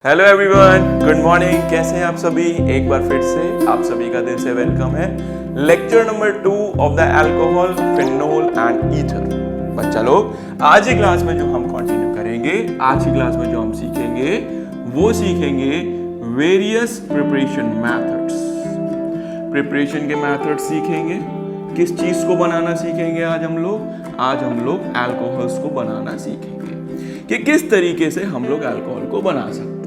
Hello everyone, good morning. कैसे हैं आप सभी? एक बार फिर से आप सभी का दिल से वेलकम है lecture number 2 of the alcohol, phenol and ether. बच्चा लोग, आज की क्लास में जो हम कंटिन्यू करेंगे, आज की क्लास में जो हम सीखेंगे वो सीखेंगे वेरियस प्रिपरेशन मेथड्स। प्रिपरेशन के मेथड्स सीखेंगे। किस चीज को बनाना सीखेंगे आज हम लोग अल्कोहल्स को बनाना सीखेंगे कि किस तरीके से हम लोग अल्कोहल को बना सकते हैं।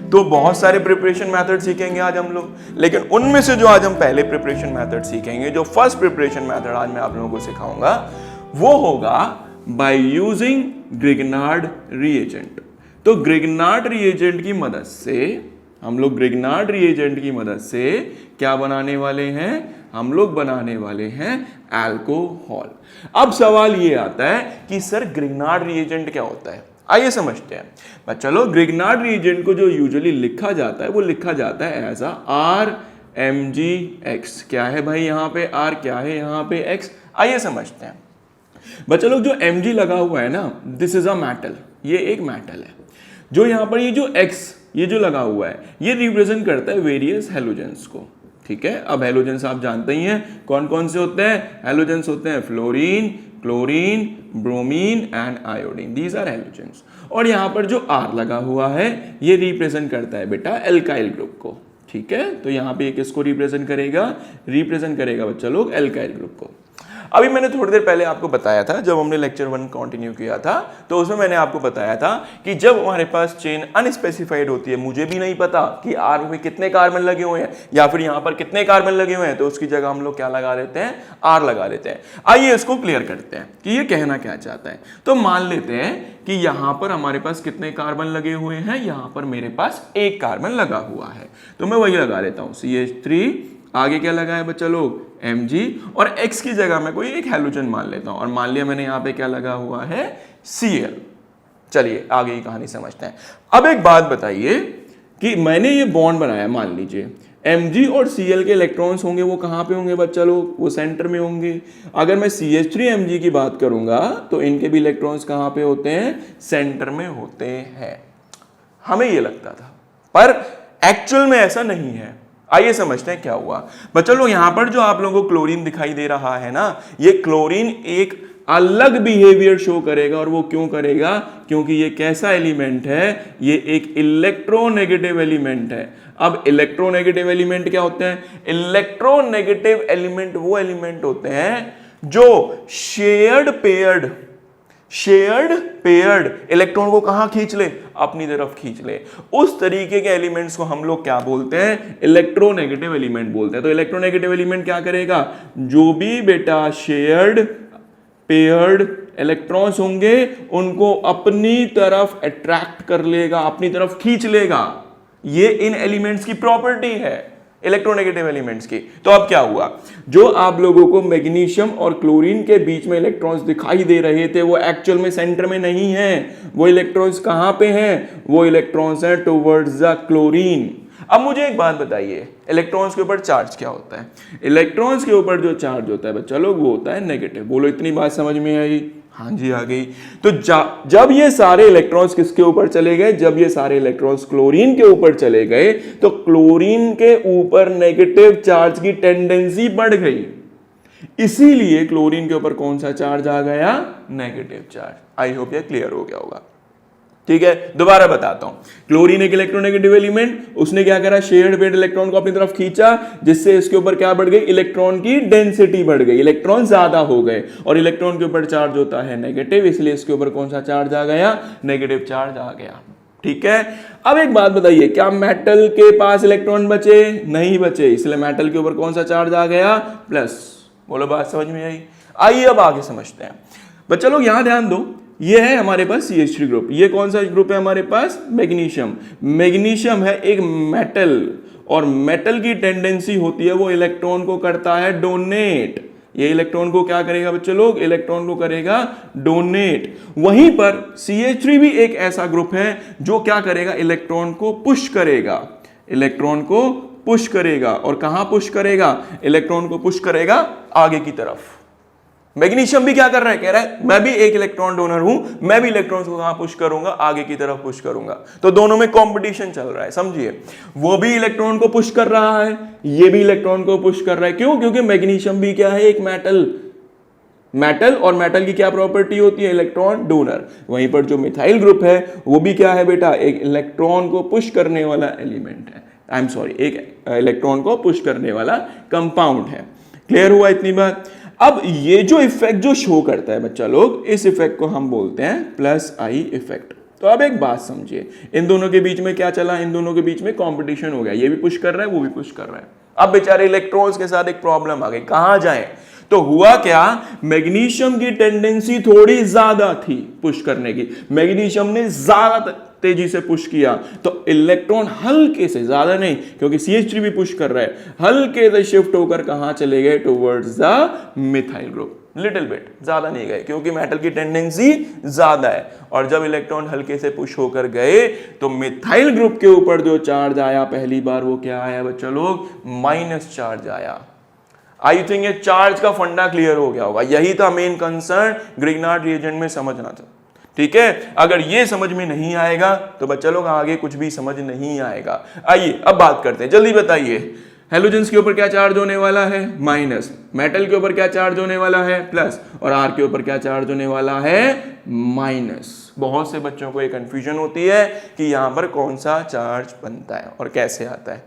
तो बहुत सारे प्रिपरेशन मेथड सीखेंगे आज हम लोग, लेकिन उनमें से जो आज हम पहले प्रिपरेशन मेथड सीखेंगे, जो फर्स्ट प्रिपरेशन मेथड आज मैं आप लोगों को सिखाऊंगा, वो होगा बाय यूजिंग ग्रिग्नार्ड रिएजेंट। तो ग्रिग्नार्ड रिएजेंट की मदद से हम लोग क्या बनाने वाले हैं? हम लोग बनाने वाले हैं अल्कोहल। अब सवाल ये आता है कि सर ग्रिग्नार्ड रिएजेंट क्या होता है? आइए समझते हैं। चलो, ग्रिग्नार्ड रिएजेंट को जो यूजुअली लिखा जाता है वो लिखा जाता है एज RMgX। क्या है भाई यहाँ पे R, क्या है यहाँ पे X? आइए समझते हैं। बच्चा लोग, जो Mg लगा हुआ है ना, दिस इज अ मेटल, ये एक मेटल है। जो यहाँ पर ये जो X ये जो लगा हुआ है, ये रिप्रेजेंट करता है वेरियस हेलोजेंस को। ठीक है, अब हेलोजेंस आप जानते ही हैं कौन कौन से होते हैं। हेलोजेंस होते हैं fluorine, chlorine, bromine and iodine, these are halogens. और यहाँ पर जो R लगा हुआ है ये रिप्रेजेंट करता है बेटा एल्काइल ग्रुप को। ठीक है, तो यहाँ पे किसको रिप्रेजेंट करेगा बच्चा लोग? एल्काइल ग्रुप को। अभी मैंने थोड़ी देर पहले आपको बताया था, जब हमने लेक्चर 1 कंटिन्यू किया था, तो उसमें मैंने आपको बताया था कि जब हमारे पास चेन अनस्पेसिफाइड होती है, मुझे भी नहीं पता कि R में कितने कार्बन लगे हुए हैं या फिर यहाँ पर कितने कार्बन लगे हुए हैं, तो उसकी जगह हम लोग क्या लगा देते हैं? R लगा देते हैं। आइए इसको क्लियर करते हैं कि ये कहना क्या चाहता है। तो मान लेते हैं कि यहाँ पर हमारे पास कितने कार्बन लगे हुए हैं? यहाँ पर मेरे पास एक कार्बन लगा हुआ है, तो मैं वही लगा लेता हूँ CH3। आगे क्या लगा है बच्चा लोग? Mg। और X की जगह मैं कोई एक हैलोजन मान लेता हूं, और मान लिया मैंने यहाँ पे क्या लगा हुआ है? Cl। चलिए आगे की कहानी समझते हैं। अब एक बात बताइए कि मैंने ये बॉन्ड बनाया, मान लीजिए Mg और Cl के इलेक्ट्रॉन्स होंगे, वो कहाँ पे होंगे बच्चा लोग? वो सेंटर में होंगे। अगर मैं CH3Mg की बात करूंगा तो इनके भी इलेक्ट्रॉन्स कहाँ पे होते हैं? सेंटर में होते हैं। हमें ये लगता था, पर एक्चुअल में ऐसा नहीं है। आइए समझते हैं क्या हुआ। बच्चों लोग, यहां पर जो आप लोगों को क्लोरीन दिखाई दे रहा है ना, ये क्लोरीन एक अलग बिहेवियर शो करेगा। और वो क्यों करेगा? क्योंकि ये कैसा एलिमेंट है? ये एक इलेक्ट्रोनेगेटिव एलिमेंट है। अब इलेक्ट्रोनेगेटिव एलिमेंट क्या होते हैं? इलेक्ट्रोनेगेटिव एलिमेंट वो एलिमेंट होते हैं जो शेयर्ड पेयर्ड इलेक्ट्रॉन को कहां खींच ले? अपनी तरफ खींच ले। उस तरीके के एलिमेंट्स को हम लोग क्या बोलते हैं? इलेक्ट्रोनेगेटिव एलिमेंट बोलते हैं। तो इलेक्ट्रोनेगेटिव एलिमेंट क्या करेगा? जो भी बेटा शेयर्ड पेयर्ड इलेक्ट्रॉन्स होंगे उनको अपनी तरफ अट्रैक्ट कर लेगा, अपनी तरफ खींच लेगा। ये इन एलिमेंट्स की प्रॉपर्टी है, इलेक्ट्रोनेगेटिव एलिमेंट्स की। तो अब क्या हुआ? जो आप लोगों को मैग्नीशियम और क्लोरीन के बीच में इलेक्ट्रॉन्स दिखाई दे रहे थे, वो एक्चुअल में सेंटर में नहीं है। वो इलेक्ट्रॉन्स कहां पे हैं? वो इलेक्ट्रॉन्स हैं टुवर्ड्स द क्लोरीन। अब मुझे एक बात बताइए, इलेक्ट्रॉन्स के ऊपर चार्ज क्या होता है? इलेक्ट्रॉन्स के ऊपर जो चार्ज होता है बच्चा लोग, वो होता है नेगेटिव। बोलो, इतनी बात समझ में आई? हाँ जी, आ गई। तो जब ये सारे इलेक्ट्रॉन्स किसके ऊपर चले गए? जब ये सारे इलेक्ट्रॉन्स क्लोरीन के ऊपर चले गए, तो क्लोरीन के ऊपर नेगेटिव चार्ज की टेंडेंसी बढ़ गई। इसीलिए क्लोरीन के ऊपर कौन सा चार्ज आ गया? Negative charge. आई होप ये क्लियर हो गया होगा। ठीक है, दोबारा बताता हूं। क्लोरीन एक इलेक्ट्रोनेगेटिव एलिमेंट, उसने क्या करा? शेयर्ड पेयर्ड इलेक्ट्रॉन को अपनी तरफ खींचा, जिससे इसके ऊपर क्या बढ़ गई? इलेक्ट्रॉन की डेंसिटी बढ़ गई, इलेक्ट्रॉन ज्यादा हो गए। और इलेक्ट्रॉन के ऊपर चार्ज होता है नेगेटिव, इसलिए इसके ऊपर कौन सा चार्ज आ गया? नेगेटिव चार्ज आ गया। ठीक है, अब एक बात बताइए, क्या मेटल के पास इलेक्ट्रॉन बचे? नहीं बचे, इसलिए मेटल के ऊपर कौन सा चार्ज आ गया? प्लस। बोलो, बात समझ में आई? आइए अब आगे समझते हैं। बच्चा लोग यहां ध्यान दो, ये है हमारे पास CH3 ग्रुप। ये कौन सा ग्रुप है हमारे पास? मैग्नीशियम। मैग्नीशियम है एक मेटल, और मेटल की टेंडेंसी होती है वो इलेक्ट्रॉन को करता है डोनेट। ये इलेक्ट्रॉन को क्या करेगा बच्चे लोग? इलेक्ट्रॉन को करेगा डोनेट। वहीं पर CH3 भी एक ऐसा ग्रुप है जो क्या करेगा? इलेक्ट्रॉन को पुश करेगा। इलेक्ट्रॉन को पुश करेगा। और कहां पुश करेगा? इलेक्ट्रॉन को पुश करेगा आगे की तरफ। मैग्नीशियम भी क्या कर रहा है, कह रहा है मैं भी एक इलेक्ट्रॉन डोनर हूं, मैं भी इलेक्ट्रॉन्स को कहां पुश करूंगा, आगे की तरफ पुश करूंगा। तो दोनों में कंपटीशन चल रहा है, समझिए। वो भी इलेक्ट्रॉन को पुश कर रहा है, ये भी इलेक्ट्रॉन को पुश कर रहा है। क्यों? क्योंकि मैग्नीशियम भी क्या है, एक मेटल और मेटल की क्या प्रॉपर्टी होती है, इलेक्ट्रॉन डोनर। वहीं पर जो मिथाइल ग्रुप है वो भी क्या है बेटा, एक इलेक्ट्रॉन को पुश करने वाला एलिमेंट है, आई एम सॉरी, एक इलेक्ट्रॉन को पुश करने वाला कंपाउंड है। क्लियर हुआ इतनी बात? अब ये जो इफेक्ट जो शो करता है बच्चा लोग, इस इफेक्ट को हम बोलते हैं प्लस आई इफेक्ट। तो अब एक बात समझिए, इन दोनों के बीच में क्या चला, इन दोनों के बीच में कंपटीशन हो गया, ये भी पुश कर रहा है, वो भी पुश कर रहा है। अब बेचारे इलेक्ट्रॉन्स के साथ एक प्रॉब्लम आ गई, कहां जाएं? तो हुआ क्या, मैग्नीशियम की टेंडेंसी थोड़ी ज्यादा थी पुश करने की, मैग्नीशियम ने ज्यादा तेजी से पुश किया, तो इलेक्ट्रॉन हल्के से, ज्यादा नहीं क्योंकि CH3 भी पुश कर रहा है, हल्के से शिफ्ट होकर कहां चले गए, towards the methyl group. Little bit, ज्यादा नहीं गए क्योंकि मेटल की टेंडेंसी ज्यादा है। और जब इलेक्ट्रॉन हल्के से पुश होकर गए तो मिथाइल ग्रुप के ऊपर जो चार्ज आया पहली बार, वो क्या आया बच्चा लोग, माइनस चार्ज आया। आई थिंक ये चार्ज का फंडा क्लियर हो गया होगा, यही था मेन कंसर्न ग्रिग्नार्ड रिएजेंट में समझना था। ठीक है, अगर ये समझ में नहीं आएगा तो बच्चा लोग आगे कुछ भी समझ नहीं आएगा। आइए अब बात करते हैं, जल्दी बताइए। हेलोजेंस के ऊपर क्या चार्ज होने वाला है, माइनस। मेटल के ऊपर क्या चार्ज होने वाला है, प्लस। और आर के ऊपर क्या चार्ज होने वाला है, माइनस। बहुत से बच्चों को ये कंफ्यूजन होती है कि यहां पर कौन सा चार्ज बनता है और कैसे आता है।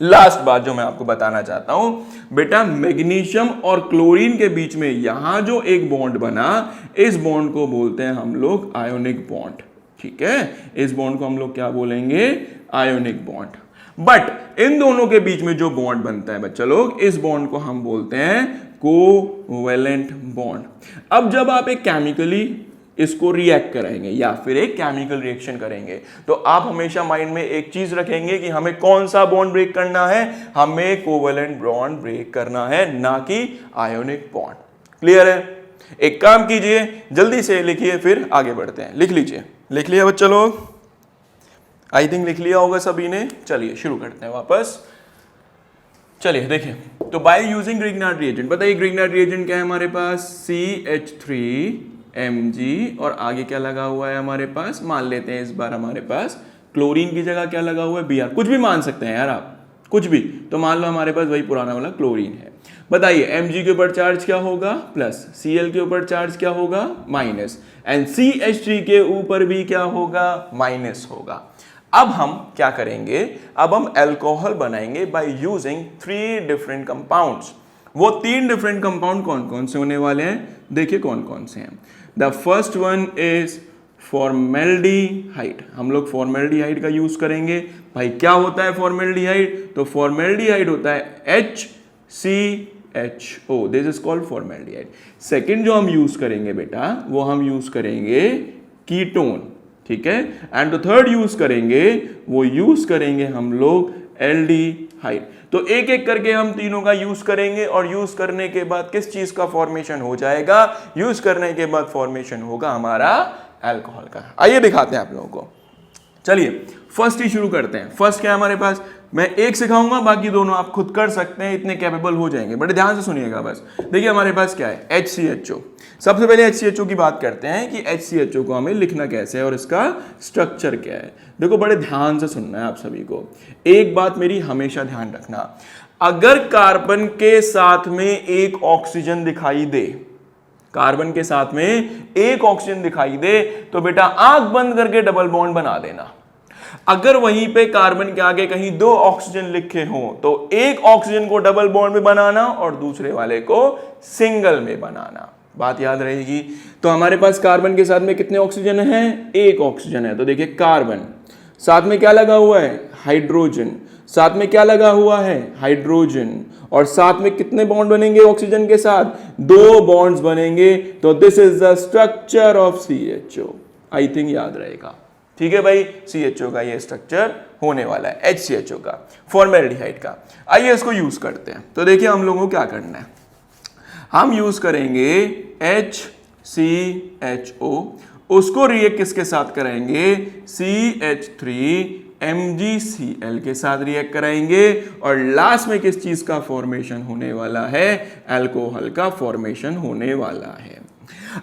लास्ट बात जो मैं आपको बताना चाहता हूं बेटा, मैग्नीशियम और क्लोरीन के बीच में यहां जो एक बॉन्ड बना, इस बॉन्ड को बोलते हैं हम लोग आयोनिक बॉन्ड। ठीक है, इस बॉन्ड को हम लोग क्या बोलेंगे, आयोनिक बॉन्ड। बट इन दोनों के बीच में जो बॉन्ड बनता है बच्चा लोग, इस बॉन्ड को हम बोलते हैं कोवैलेंट बॉन्ड। अब जब आप एक केमिकली इसको रिएक्ट कराएंगे या फिर एक केमिकल रिएक्शन करेंगे, तो आप हमेशा माइंड में एक चीज रखेंगे कि हमें कौन सा बॉन्ड ब्रेक करना है, हमें कोवैलेंट बॉन्ड ब्रेक करना है, ना कि आयोनिक बॉन्ड। क्लियर है? एक काम कीजिए, जल्दी से लिखिए, फिर आगे बढ़ते हैं। लिख लीजिए, लिख लिया बच्चा लोग? आई थिंक लिख लिया होगा सभी ने। चलिए शुरू करते हैं वापस। चलिए देखिए, तो बाय यूजिंग ग्रिग्नार्ड रिएजेंट, बताइए ग्रिग्नार्ड रिएजेंट क्या है हमारे पास, CH3Mg और आगे क्या लगा हुआ है हमारे पास, मान लेते हैं इस बार हमारे पास क्लोरीन की जगह क्या लगा हुआ है, Br। कुछ भी मान सकते हैं यार आप, कुछ भी, तो मान लो हमारे पास वही पुराना वाला क्लोरीन है। बताइए Mg के ऊपर चार्ज क्या होगा, प्लस। Cl के ऊपर चार्ज क्या होगा, माइनस। एंड CH3 के ऊपर भी क्या होगा, माइनस होगा। अब हम क्या करेंगे, अब हम अल्कोहल बनाएंगे बाय यूजिंग 3 डिफरेंट कंपाउंड्स। वो 3 डिफरेंट कंपाउंड कौन कौन से होने वाले हैं, देखिए कौन कौन से हैं। The first one is formaldehyde. हम लोग फॉर्मेल्डिहाइड का यूज करेंगे। भाई क्या होता है फॉर्मेल्डिहाइड, तो फॉर्मेल्डिहाइड होता है HCHO, this is called formaldehyde. Second जो हम यूज करेंगे बेटा, वो हम यूज करेंगे कीटोन। ठीक है, एंड द थर्ड यूज करेंगे, वो यूज करेंगे हम लोग एल्डिहाइड। तो एक एक करके हम तीनों का यूज करेंगे और यूज करने के बाद किस चीज का फॉर्मेशन हो जाएगा, यूज करने के बाद फॉर्मेशन होगा हमारा अल्कोहल का। आइए दिखाते हैं आप लोगों को। चलिए फर्स्ट ही शुरू करते हैं। फर्स्ट क्या है हमारे पास, मैं एक सिखाऊंगा, बाकी दोनों आप खुद कर सकते हैं, इतने कैपेबल हो जाएंगे। बड़े ध्यान से सुनिएगा बस। देखिए हमारे पास क्या है, HCHO। सबसे पहले HCHO की बात करते हैं कि HCHO को हमें लिखना कैसे है और इसका स्ट्रक्चर क्या है। देखो बड़े ध्यान से सुनना है आप सभी को। एक बात मेरी हमेशा ध्यान रखना, अगर कार्बन के साथ में एक ऑक्सीजन दिखाई दे, कार्बन के साथ में एक ऑक्सीजन दिखाई दे, तो बेटा आंख बंद करके डबल बॉन्ड बना देना। अगर वहीं पे कार्बन के आगे कहीं 2 ऑक्सीजन लिखे हों, तो एक ऑक्सीजन को डबल बॉन्ड में बनाना और दूसरे वाले को सिंगल में बनाना। बात याद रहेगी। तो हमारे पास कार्बन के साथ में कितने ऑक्सीजन हैं, एक ऑक्सीजन है। तो देखिए कार्बन, साथ में क्या लगा हुआ है, हाइड्रोजन। साथ में क्या लगा हुआ है, हाइड्रोजन। और साथ में कितने बॉन्ड बनेंगे ऑक्सीजन के साथ, 2 बॉन्ड्स बनेंगे। तो this is the structure of CHO। I think याद रहेगा। ठीक है भाई, CHO का ये स्ट्रक्चर होने वाला है, HCHO का, फॉर्मेल्डिहाइड का। आइए इसको यूज करते हैं। तो देखिए हम लोगों को क्या करना है, हम यूज करेंगे HCHO, उसको रिएक्ट किसके साथ करेंगे, CH3 MgCl के साथ रिएक्ट कराएंगे और लास्ट में किस चीज का फॉर्मेशन होने वाला है, अल्कोहल का फॉर्मेशन होने वाला है।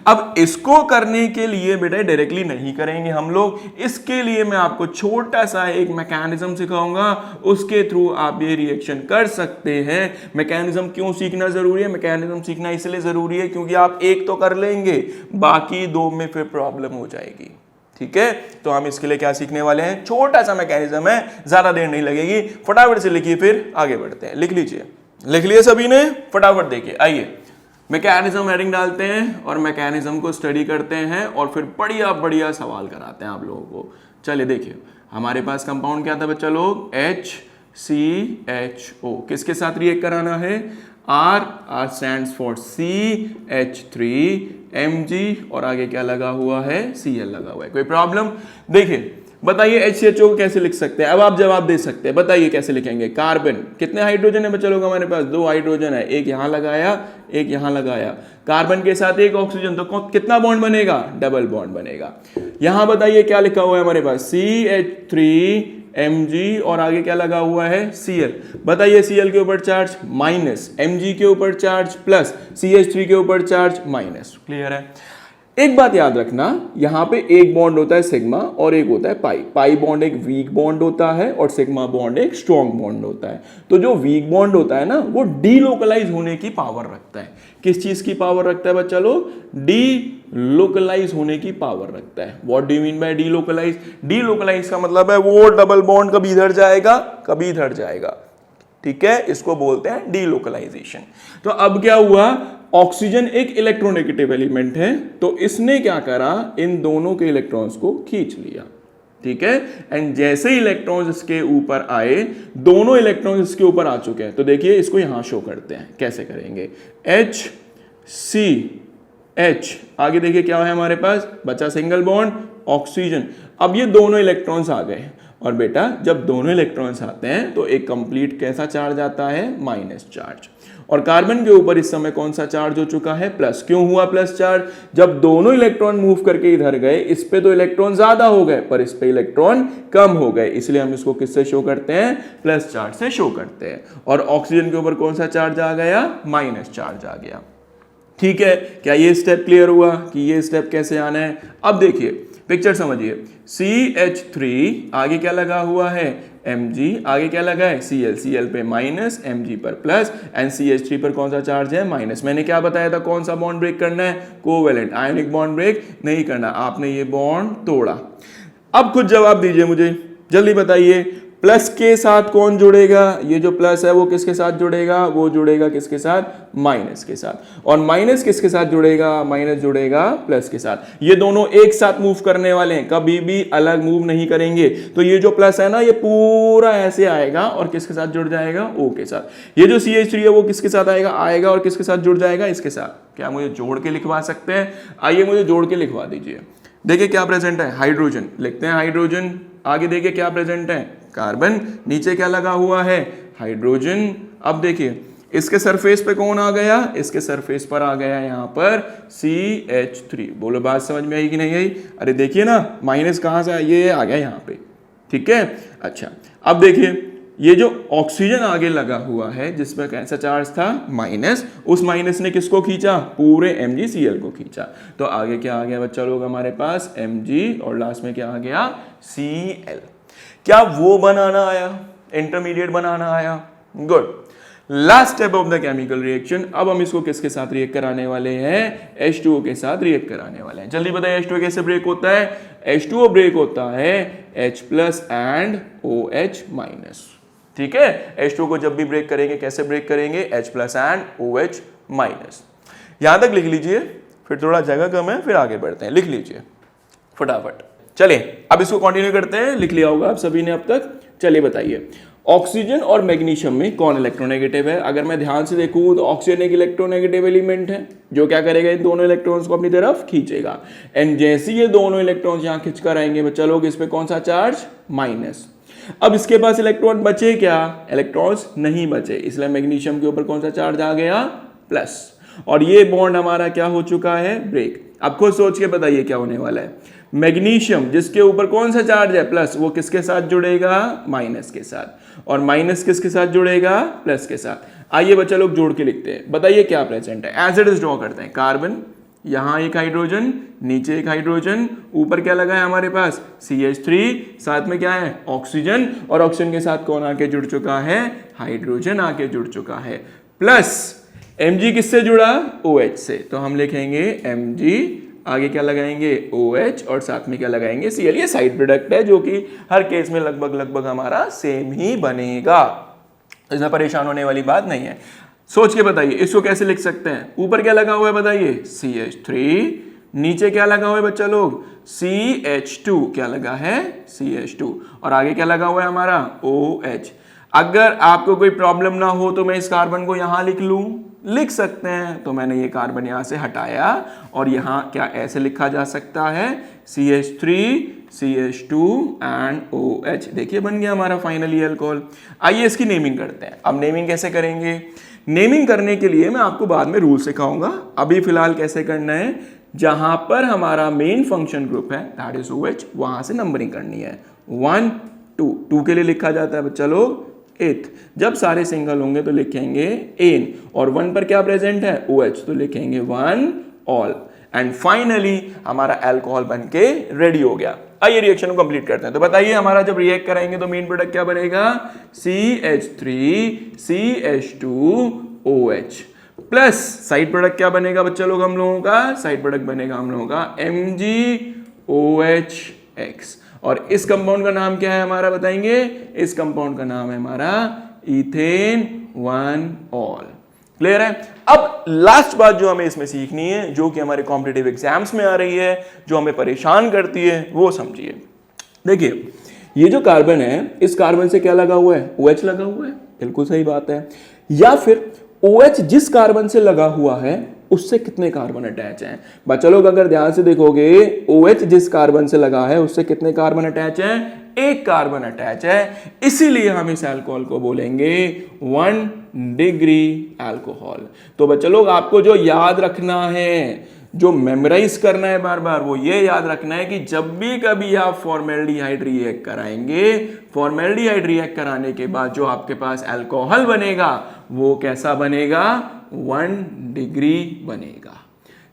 अब इसको करने के लिए बेटा डायरेक्टली नहीं करेंगे हम लोग, इसके लिए मैं आपको छोटा सा एक मैकेनिज्म सिखाऊंगा, उसके थ्रू आप ये रिएक्शन कर सकते हैं। मैकेनिज्म क्यों सीखना जरूरी है, मैकेनिज्म सीखना इसलिए जरूरी है क्योंकि आप एक तो कर लेंगे, बाकी दो में फिर प्रॉब्लम हो जाएगी। ठीक है, तो हम इसके लिए क्या सीखने वाले हैं, छोटा सा मैकेनिज्म है, ज्यादा देर नहीं लगेगी। फटाफट से लिखिए, फिर आगे बढ़ते हैं। लिख लीजिए, लिख लिए सभी ने, फटाफट देखिए। आइए मैकेनिज्म हेडिंग डालते हैं और मैकेनिज्म को स्टडी करते हैं और फिर बढ़िया बढ़िया सवाल कराते हैं आप लोगों को। चलिए देखिए, हमारे पास कंपाउंड क्या था बच्चा लोग, HCHO, किसके साथ रिएक्ट कराना है, R स्टैंड्स फॉर CH3Mg और आगे क्या लगा हुआ है, Cl लगा हुआ है। कोई प्रॉब्लम, देखिए बताइए HCHO को कैसे लिख सकते हैं, अब आप जवाब दे सकते हैं, बताइए कैसे लिखेंगे। कार्बन, कितने हाइड्रोजन है बच्चा लोग हमारे पास, 2 हाइड्रोजन है, एक यहां लगाया एक यहां लगाया, कार्बन के साथ एक ऑक्सीजन, तो कितना बॉन्ड बनेगा, डबल बॉन्ड बनेगा। यहां बताइए क्या लिखा हुआ है हमारे पास, CH3Mg और आगे क्या लगा हुआ है, Cl। बताइए Cl के ऊपर चार्ज माइनस, Mg के ऊपर चार्ज प्लस, CH3 के ऊपर चार्ज माइनस। क्लियर है। एक बात याद रखना, यहां पे एक बॉन्ड होता है सिग्मा और एक होता है पाई। पाई बॉन्ड एक वीक बॉन्ड होता है और सिग्मा बॉन्ड एक स्ट्रॉन्ग बॉन्ड होता है। तो जो वीक बॉन्ड होता है ना, वो डीलोकलाइज होने की पावर रखता है। किस चीज की पावर रखता है बच्चा लोग, डीलोकलाइज होने की पावर रखता है। What do you mean by delocalize, delocalize का मतलब है वो डबल बॉन्ड कभी इधर जाएगा कभी इधर जाएगा। ठीक है, इसको बोलते हैं डीलोकलाइजेशन। तो अब क्या हुआ, ऑक्सीजन एक इलेक्ट्रोनेगेटिव एलिमेंट है, तो इसने क्या करा, इन दोनों के इलेक्ट्रॉन्स को खींच लिया। ठीक है, एंड जैसे इलेक्ट्रॉन्स इसके ऊपर आए, दोनों इलेक्ट्रॉन्स इसके ऊपर आ चुके हैं, तो देखिए इसको यहां शो करते हैं, कैसे करेंगे, HCH, आगे देखिए क्या है हमारे पास, बचा सिंगल बॉन्ड ऑक्सीजन। अब ये दोनों इलेक्ट्रॉन्स आ गए और बेटा जब दोनों इलेक्ट्रॉन्स आते हैं तो एक कंप्लीट कैसा चार्ज आता है, माइनस चार्ज। और कार्बन के ऊपर इस समय कौन सा चार्ज हो चुका है, प्लस। क्यों हुआ प्लस चार्ज, जब दोनों इलेक्ट्रॉन मूव करके इधर गए, इस पे तो इलेक्ट्रॉन ज्यादा हो गए पर इस पे इलेक्ट्रॉन कम हो गए, इसलिए हम इसको किससे शो करते हैं, प्लस चार्ज से शो करते हैं। और ऑक्सीजन के ऊपर कौन सा चार्ज आ गया, माइनस चार्ज आ गया। ठीक है, क्या ये स्टेप क्लियर हुआ कि ये स्टेप कैसे आना है। अब देखिए पिक्चर समझिए, CH3 आगे क्या लगा हुआ है, Mg, आगे क्या लगा है, Cl, Cl पे माइनस, Mg पर प्लस, एंड CH3 पर कौन सा चार्ज है, माइनस। मैंने क्या बताया था, कौन सा बॉन्ड ब्रेक करना है, कोवेलेंट, आयनिक बॉन्ड ब्रेक नहीं करना, आपने ये बॉन्ड तोड़ा। अब खुद जवाब दीजिए मुझे, जल्दी बताइए, प्लस के साथ कौन जुड़ेगा, ये जो प्लस है वो किसके साथ जुड़ेगा, वो जुड़ेगा किसके साथ, माइनस के साथ। और माइनस किसके साथ जुड़ेगा, माइनस जुड़ेगा प्लस के साथ। ये दोनों एक साथ मूव करने वाले हैं, कभी भी अलग मूव नहीं करेंगे। तो ये जो प्लस है ना, ये पूरा ऐसे आएगा और किसके साथ जुड़ जाएगा, O के साथ। ये जो CH3 है वो किसके साथ आएगा और किसके साथ जुड़ जाएगा, इसके साथ। क्या मुझे जोड़ के लिखवा सकते हैं, आइए मुझे जोड़ के लिखवा दीजिए। देखिए क्या प्रेजेंट है, हाइड्रोजन, लिखते हैं हाइड्रोजन। आगे देखिए क्या प्रेजेंट है, कार्बन, नीचे क्या लगा हुआ है, हाइड्रोजन। अब देखिए इसके सरफेस पे कौन आ गया, इसके सरफेस पर आ गया यहाँ पर CH3। बोलो बात समझ में आई कि नहीं आई, अरे देखिए ना माइनस कहाँ से आया, ये आ गया यहाँ पे। ठीक है, अच्छा अब देखिए ये जो ऑक्सीजन आगे लगा हुआ है जिसमें कैसा चार्ज था, माइनस, उस माइनस ने किसको खींचा, पूरे MgCl को खींचा। तो आगे क्या आ गया बच्चा लोग हमारे पास, Mg और लास्ट में क्या आ गया, Cl। क्या वो बनाना आया, इंटरमीडिएट बनाना आया, good. Last step of the chemical reaction, अब हम इसको किसके साथ रिएक्ट कराने वाले हैं, H2O के साथ रिएक्ट कराने वाले हैं। जल्दी बताइए H2O कैसे ब्रेक होता है, H2O ब्रेक होता है H+ एंड OH-। ठीक है, H2O को जब भी ब्रेक करेंगे कैसे ब्रेक करेंगे, H+ एंड OH-। यहां तक लिख लीजिए, फिर थोड़ा जगह कम है, फिर आगे बढ़ते हैं, लिख लीजिए फटाफट। चलिए अब इसको कंटिन्यू करते हैं, लिख लिया होगा आप सभी ने अब तक। चलिए बताइए, ऑक्सीजन और मैग्नीशियम में कौन इलेक्ट्रोनेगेटिव है। अगर मैं ध्यान से देखूं तो ऑक्सीजन एक इलेक्ट्रोनेगेटिव एलिमेंट है जो क्या करेगा, इन दोनों इलेक्ट्रॉन्स को अपनी तरफ खींचेगा। एंड जैसे ये दोनों इलेक्ट्रॉन्स यहां खींच कर आएंगे बच्चा लोग, इस पे कौन सा चार्ज, माइनस। अब इसके पास इलेक्ट्रॉन बचे क्या, इलेक्ट्रॉन्स नहीं बचे, इसलिए मैग्नीशियम के ऊपर कौन सा चार्ज आ गया, प्लस। और ये बॉन्ड हमारा क्या हो चुका है, ब्रेक। आप खुद सोच के बताइए क्या होने वाला है। मैग्नीशियम जिसके ऊपर कौन सा चार्ज है प्लस, वो किसके साथ जुड़ेगा, माइनस के साथ, और माइनस किसके साथ जुड़ेगा, प्लस के साथ। आइए बच्चा लोग जोड़ के लिखते हैं, बताइए क्या प्रेजेंट है। एज इट इज ड्रॉ करते हैं, कार्बन, यहां एक हाइड्रोजन, नीचे एक हाइड्रोजन, ऊपर क्या लगा है हमारे पास CH3, साथ में क्या है ऑक्सीजन, और ऑक्सीजन के साथ कौन आके जुड़ चुका है, हाइड्रोजन आके जुड़ चुका है, प्लस Mg किससे जुड़ा, OH से, तो हम लिखेंगे Mg, आगे क्या लगाएंगे OH, और साथ में क्या लगाएंगे Cl। ये साइड प्रोडक्ट है जो कि हर केस में लगभग हमारा सेम ही बनेगा, इसमें परेशान होने वाली बात नहीं है। सोच के बताइए इसको कैसे लिख सकते हैं। ऊपर क्या लगा हुआ है बताइए CH3, नीचे क्या लगा हुआ है बच्चा लोग CH2, क्या लगा है CH2, और आगे क्या लगा हुआ है हमारा OH। अगर आपको कोई प्रॉब्लम ना हो तो मैं इस कार्बन को यहां लिख लूं, लिख सकते हैं, तो मैंने ये कार्बन यहां से हटाया और यहां क्या ऐसे लिखा जा सकता है CH3 CH2 एंड OH। देखिए बन गया हमारा फाइनली अल्कोहल। आइए इसकी नेमिंग करते हैं। अब नेमिंग कैसे करेंगे, नेमिंग करने के लिए मैं आपको बाद में रूल सिखाऊंगा, अभी फिलहाल कैसे करना है, जहां पर हमारा मेन फंक्शन ग्रुप है दैट इज OH, वहां से नंबरिंग करनी है 1 2 2 के लिए लिखा जाता है बच्चा लोग 8th, जब सारे सिंगल होंगे तो लिखेंगे एन, और 1 पर क्या प्रेजेंट है OH, तो लिखेंगे 1 ऑल, एंड फाइनली हमारा अल्कोहल बनके रेडी हो गया। आइए रिएक्शन को कंप्लीट करते हैं। तो बताइए हमारा जब रिएक्ट कराएंगे तो मेन प्रोडक्ट क्या बनेगा, CH3 CH2 OH, plus side product क्या बनेगा बच्चा लोग हम लोगों का, साइड प्रोडक्ट बनेगा हम लोगों का MgOHX, और इस कंपाउंड का नाम क्या है हमारा बताएंगे, इस कंपाउंड का नाम है हमारा इथेन 1 ऑल। क्लियर है। अब लास्ट बात जो हमें इसमें सीखनी है, जो कि हमारे कॉम्पिटिटिव एग्जाम्स में आ रही है, जो हमें परेशान करती है, वो समझिए। देखिए ये जो कार्बन है, इस कार्बन से क्या लगा हुआ है, OH लगा हुआ है, बिल्कुल सही बात है, या फिर OH जिस कार्बन से लगा हुआ है उससे कितने कार्बन अटैच हैं। बच्चा लोग अगर ध्यान से देखोगे, OH जिस कार्बन से लगा है उससे कितने कार्बन अटैच हैं, एक कार्बन अटैच है, इसीलिए हम इस अल्कोहल को बोलेंगे 1 डिग्री अल्कोहल। तो बच्चा लोग आपको जो याद रखना है, जो मेमोराइज करना है बार बार, वो ये याद रखना है कि जब भी कभी आप फॉर्मेल्डिहाइड रिएक्ट कराएंगे, फॉर्मेल्डिहाइड रिएक्ट कराने के बाद जो आपके पास अल्कोहल बनेगा वो कैसा बनेगा, 1 डिग्री बनेगा।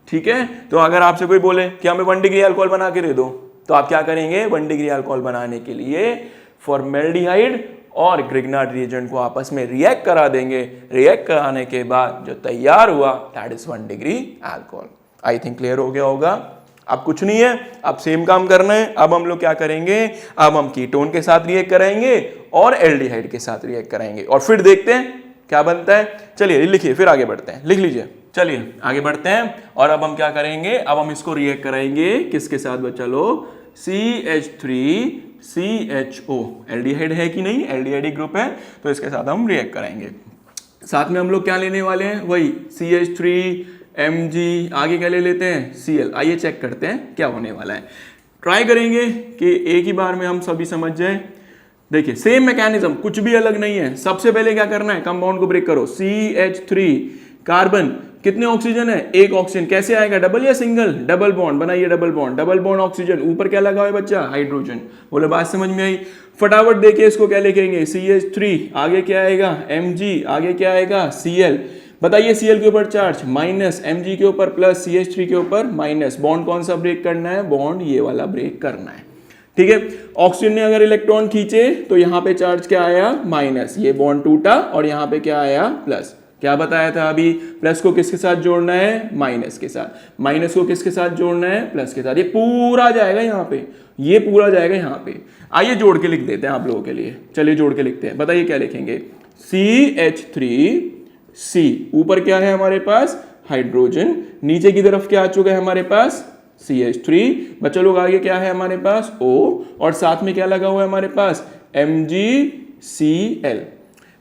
ठीक है। तो अगर आपसे कोई बोले कि हमें 1 डिग्री अल्कोहल बना के दे दो, तो आप क्या करेंगे, 1 डिग्री अल्कोहल बनाने के लिए फॉर्मेल्डिहाइड और ग्रिग्नार्ड रिएजेंट को आपस में रिएक्ट करा देंगे। रिएक्ट कराने के बाद जो तैयार हुआ that is 1 degree alcohol. I think clear हो गया होगा। अब कुछ नहीं है, अब सेम काम करना है। अब हम लोग क्या करेंगे, अब हम कीटोन के साथ रिएक्ट कराएंगे और एल्डिहाइड के साथ रिएक्ट कराएंगे, और फिर देखते हैं क्या बनता है। चलिए लिखिए, फिर आगे बढ़ते हैं, लिख लीजिए। चलिए आगे बढ़ते हैं, और अब हम क्या करेंगे, अब हम इसको रिएक्ट कराएंगे किसके साथ बच्चा लोग, CH3CHO। एल्डिहाइड है कि नहीं, एल्डिहाइड ग्रुप है, तो इसके साथ हम रिएक्ट कराएंगे। साथ में हम लोग क्या लेने वाले हैं, वही CH3Mg, आगे क्या ले लेते हैं Cl। आइए चेक करते हैं क्या होने वाला है। ट्राई करेंगे कि एक ही बार में हम सभी समझ जाए। देखिए सेम मैकेनिज्म, कुछ भी अलग नहीं है। सबसे पहले क्या करना है, कंपाउंड को ब्रेक करो। CH3 कार्बन, कितने ऑक्सीजन है, एक ऑक्सीजन, कैसे आएगा, डबल या सिंगल, डबल बॉन्ड बनाइए, डबल बॉन्ड ऑक्सीजन, ऊपर क्या लगा है बच्चा, हाइड्रोजन। बोले बात समझ में आई। फटाफट देखिए इसको क्या लिखेंगे, CH3, आगे क्या आएगा Mg, आगे क्या आएगा Cl। बताइए Cl के ऊपर चार्ज माइनस, Mg के ऊपर प्लस, CH3 के ऊपर माइनस। बॉन्ड कौन सा ब्रेक करना है, बॉन्ड ये वाला ब्रेक करना है। ठीक है। ऑक्सीजन ने अगर इलेक्ट्रॉन खींचे तो यहां पे चार्ज क्या आया, माइनस, ये बॉन्ड टूटा, और यहां पे क्या आया, प्लस। क्या बताया था अभी, प्लस को किसके साथ जोड़ना है, माइनस के साथ, माइनस को किसके साथ जोड़ना है, प्लस के साथ। ये पूरा जाएगा यहाँ पे, ये पूरा जाएगा यहाँ पे। आइए जोड़ के लिख देते हैं आप लोगों के लिए। चलिए जोड़ के लिखते हैं, बताइए क्या लिखेंगे, CH3C, ऊपर क्या है हमारे पास, हाइड्रोजन, नीचे की तरफ क्या आ चुका है हमारे पास, CH3। बच्चों लोग आगे क्या है हमारे पास, O, और साथ में क्या लगा हुआ है हमारे पास, MgCl।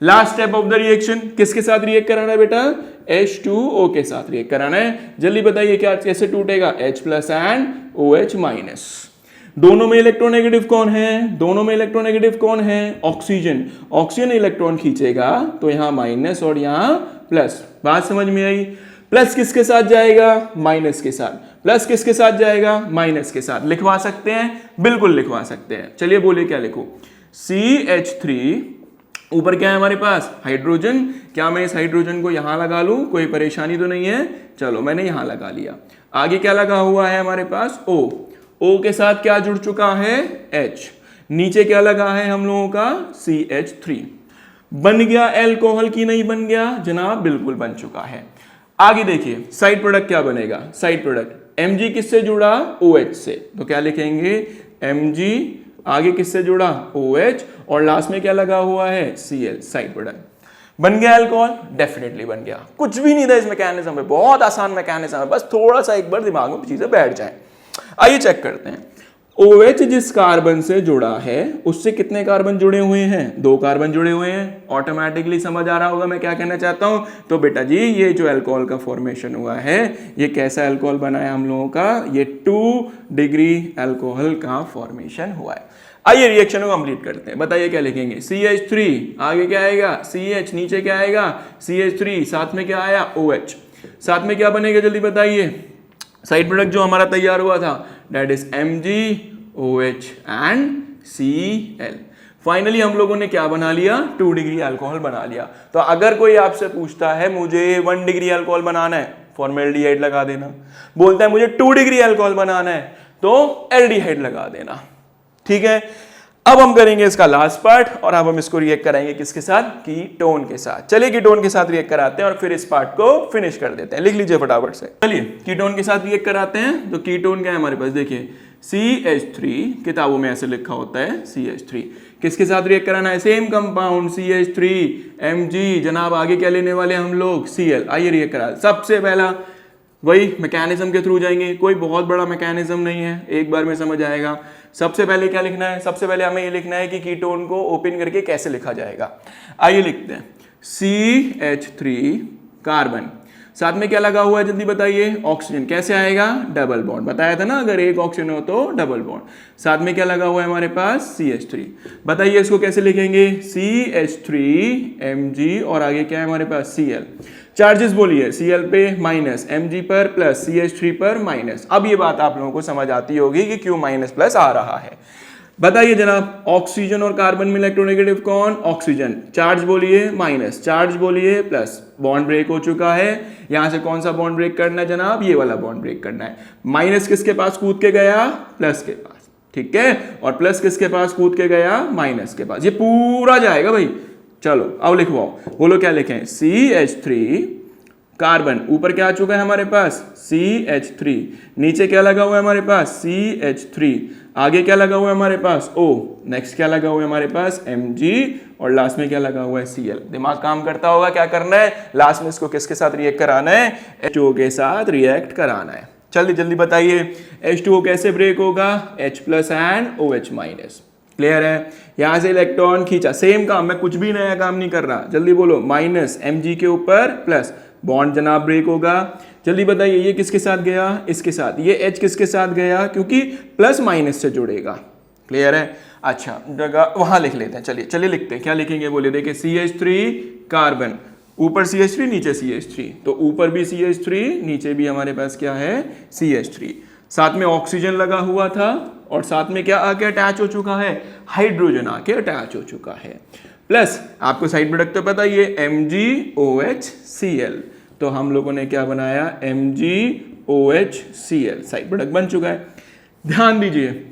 Last step of the reaction, किसके साथ रिएक्ट कराना है बेटा, H2O के साथ रिएक्ट कराना है। जल्दी बताइए क्या कैसे टूटेगा, H plus and OH minus. दोनों में इलेक्ट्रोनेगेटिव कौन है, दोनों में इलेक्ट्रोनेगेटिव कौन है, ऑक्सीजन। ऑक्सीजन इलेक्ट्रॉन खींचेगा तो यहां माइनस और यहां प्लस। बात समझ में आई। प्लस किसके साथ जाएगा, माइनस के साथ। प्लस किसके साथ जाएगा, माइनस के साथ। लिखवा सकते हैं, बिल्कुल लिखवा सकते हैं। चलिए बोलिए क्या लिखूं, CH3 ऊपर क्या है हमारे पास, हाइड्रोजन। क्या मैं इस हाइड्रोजन को यहां लगा लूं, कोई परेशानी तो नहीं है, चलो मैंने यहां लगा लिया। आगे क्या लगा हुआ है हमारे पास, O के साथ क्या जुड़ चुका है, H। नीचे क्या लगा है हम लोगों का, CH3। बन गया एल्कोहल की नहीं बन गया जनाब, बिल्कुल बन चुका है। आगे देखिए साइड प्रोडक्ट क्या बनेगा, साइड प्रोडक्ट Mg किससे जुड़ा, OH से, तो क्या लिखेंगे Mg, आगे किससे जुड़ा, OH, और लास्ट में क्या लगा हुआ है, Cl, साइड प्रोडक्ट। बन गया अल्कोहल, डेफिनेटली बन गया। कुछ भी नहीं था इस मैकेनिज्म में, बहुत आसान मैकेनिज्म है, बस थोड़ा सा एक बार दिमाग में चीजें बैठ जाए। आइए चेक करते हैं। OH जिस कार्बन से जुड़ा है उससे कितने कार्बन जुड़े हुए हैं, 2 कार्बन जुड़े हुए हैं। ऑटोमेटिकली समझ आ रहा होगा मैं क्या कहना चाहता हूं। तो बेटा जी ये जो अल्कोहल का फॉर्मेशन हुआ है, ये कैसा अल्कोहल बना है हम लोगों का, ये 2 डिग्री अल्कोहल का फॉर्मेशन हुआ है। आइए रिएक्शन को कंप्लीट करते हैं। बताइए क्या लिखेंगे, CH3, आगे क्या आएगा, CH, नीचे क्या आएगा, CH3, साथ में क्या आया, OH। साथ में क्या बनेगा जल्दी बताइए, साइड प्रोडक्ट जो हमारा तैयार हुआ था, that is MgOH and Cl। Finally हम लोगों ने क्या बना लिया, 2 डिग्री अल्कोहल बना लिया। तो अगर कोई आपसे पूछता है मुझे 1 डिग्री अल्कोहल बनाना है, फॉर्मेल्डिहाइड लगा देना। बोलता है मुझे 2 डिग्री अल्कोहल बनाना है, तो एल्डिहाइड लगा देना। ठीक है, अब हम करेंगे इसका लास्ट पार्ट, और अब हम इसको रिएक्ट कराएंगे किसके साथ, कीटोन के साथ। चलिए कीटोन के साथ रिएक्ट कराते हैं और फिर इस पार्ट को फिनिश कर देते हैं। लिख लीजिए फटाफट से। चलिए कीटोन के साथ रिएक्ट कराते हैं। तो कीटोन क्या है हमारे पास, देखिए CH3, किताबों में ऐसे लिखा होता है CH3। किसके साथ रिएक्ट कराना है, सेम कंपाउंड CH3 Mg, जनाब आगे क्या लेने वाले हम लोग, Cl। आइए रिएक्ट करा। सबसे पहला वही मैकेनिज्म के थ्रू जाएंगे, कोई बहुत बड़ा मैकेनिज्म नहीं है, एक बार में समझ आएगा। सबसे पहले क्या लिखना है, सबसे पहले हमें ये लिखना है कि कीटोन को ओपन करके कैसे लिखा जाएगा। आइए लिखते हैं, CH3 कार्बन, साथ में क्या लगा हुआ है जल्दी बताइए, ऑक्सीजन। कैसे आएगा, डबल बॉन्ड, बताया था ना अगर एक ऑक्सीजन हो तो डबल बॉन्ड। साथ में क्या लगा हुआ है हमारे पास, CH3। बताइए इसको कैसे लिखेंगे, CH3Mg, और आगे क्या है हमारे पास, Cl। चार्जेस बोलिए, Cl पे माइनस, Mg पर प्लस, CH3 पर माइनस। अब ये बात आप लोगों को समझ आती होगी कि क्यों माइनस प्लस आ रहा है। बताइए जनाब, ऑक्सीजन और कार्बन में इलेक्ट्रोनेगेटिव कौन, ऑक्सीजन। चार्ज बोलिए माइनस, चार्ज बोलिए प्लस। बॉन्ड ब्रेक हो चुका है। यहां से कौन सा बॉन्ड ब्रेक करना है जनाब, ये वाला बॉन्ड ब्रेक करना है। माइनस किसके पास कूद के गया, प्लस के पास, ठीक है, और प्लस किसके पास कूद के गया, माइनस के पास। ये पूरा जाएगा भाई। चलो अब लिखवाओ, बोलो क्या लिखें, CH3 कार्बन, ऊपर क्या आ चुका है हमारे पास, CH3, नीचे क्या लगा हुआ है हमारे पास, CH3, आगे क्या लगा हुआ है हमारे पास, O, नेक्स्ट क्या लगा हुआ है हमारे पास, Mg, और लास्ट में क्या लगा हुआ है, Cl। दिमाग काम करता होगा, क्या करना है, लास्ट में इसको किसके साथ रिएक्ट कराना है, H2O के साथ रिएक्ट कराना है। जल्दी जल्दी बताइए, H2O कैसे ब्रेक होगा, H+ एंड OH-। क्लियर है, यहां से इलेक्ट्रॉन खींचा, सेम काम, मैं कुछ भी नया काम नहीं कर रहा। जल्दी बोलो, माइनस Mg के ऊपर प्लस, बॉन्ड जनाब ब्रेक होगा। जल्दी बताइए ये किसके साथ गया, इसके साथ। ये H किसके साथ गया, क्योंकि प्लस माइनस से जुड़ेगा। क्लियर है, अच्छा जगह वहां लिख लेते हैं। चलिए चलिए लिखते हैं, क्या लिखेंगे बोलिए, देखिए CH3 कार्बन, ऊपर CH3 नीचे CH3, तो ऊपर भी CH3 नीचे भी हमारे पास क्या है, CH3। साथ में ऑक्सीजन लगा हुआ था, और साथ में क्या आके अटैच हो चुका है, हाइड्रोजन आके अटैच हो चुका है। प्लस आपको साइड प्रोडक्ट तो पता ही है, MgOH-Cl। तो हम लोगों ने क्या बनाया, MgOH-Cl, साइड प्रोडक्ट बन चुका है। ध्यान दीजिए,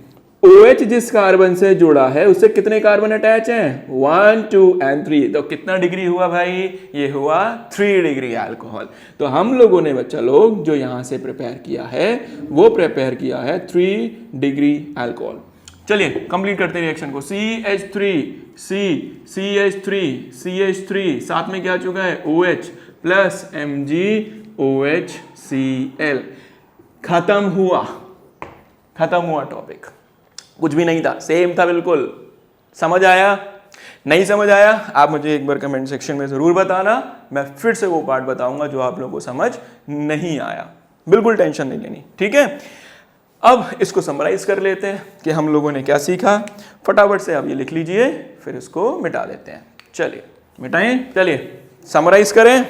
OH जिस कार्बन से जुड़ा है उससे कितने कार्बन अटैच हैं, 1, 2 and 3। तो कितना डिग्री हुआ भाई, ये हुआ 3 डिग्री अल्कोहल। तो हम लोगों ने बच्चा लोग जो यहां से प्रिपेयर किया है, वो प्रिपेयर किया है 3 डिग्री अल्कोहल। चलिए कंप्लीट करते हैं रिएक्शन को। CH3, साथ में क्या आ चुका है, OH प्लस MgOH-Cl। खत्म हुआ टॉपिक, कुछ भी नहीं था, सेम था बिल्कुल। समझ आया, नहीं समझ आया आप मुझे एक बार कमेंट सेक्शन में जरूर बताना, मैं फिर से वो पार्ट बताऊंगा जो आप लोगों को समझ नहीं आया। बिल्कुल टेंशन नहीं लेनी, ठीक है। अब इसको समराइज कर लेते हैं कि हम लोगों ने क्या सीखा। फटाफट से आप ये लिख लीजिए, फिर इसको मिटा देते हैं। चलिए मिटाएं, चलिए समराइज करें।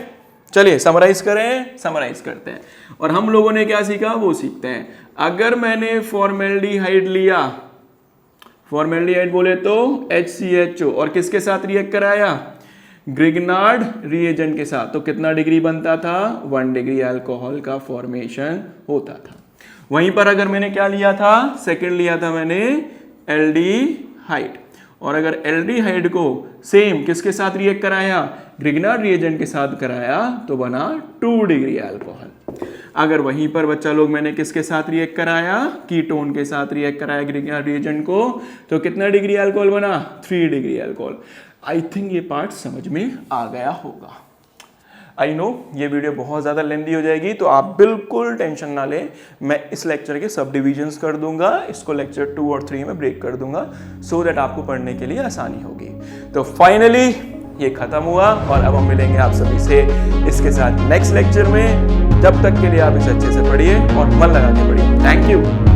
चलिए समराइज करते हैं। और हम लोगों ने क्या सीखा वो सीखते हैं। अगर मैंने फॉर्मेल्डिहाइड लिया, फॉर्मेल्डिहाइड बोले तो HCHO, और किसके साथ रिएक्ट कराया, ग्रिग्नार्ड रिएजेंट के साथ, तो कितना डिग्री बनता था, 1 डिग्री अल्कोहल का फॉर्मेशन होता था। वहीं पर अगर मैंने क्या लिया था, सेकंड लिया था मैंने एल्डिहाइड, और अगर एल्डिहाइड को सेम किसके साथ रिएक्ट कराया, ग्रिग्नार्ड रिएजेंट के साथ कराया, तो बना 2 डिग्री अल्कोहल। अगर वहीं पर बच्चा लोग मैंने किसके साथ रिएक्ट कराया, कीटोन के साथ रिएक्ट कराया ग्रिग्नार्ड रिएजेंट को, तो कितना डिग्री अल्कोहल बना, 3 डिग्री अल्कोहल। आई थिंक ये पार्ट समझ में आ गया होगा। आई नो ये वीडियो बहुत ज़्यादा लेंदी हो जाएगी, तो आप बिल्कुल टेंशन ना लें, मैं इस लेक्चर के सब डिविजन्स कर दूंगा, इसको लेक्चर 2 और 3 में ब्रेक कर दूंगा, सो दैट आपको पढ़ने के लिए आसानी होगी। तो फाइनली ये खत्म हुआ, और अब हम मिलेंगे आप सभी से इसके साथ नेक्स्ट लेक्चर में। जब तक के लिए आप इसे अच्छे से पढ़िए और मन लगा के पढ़िए। Thank you.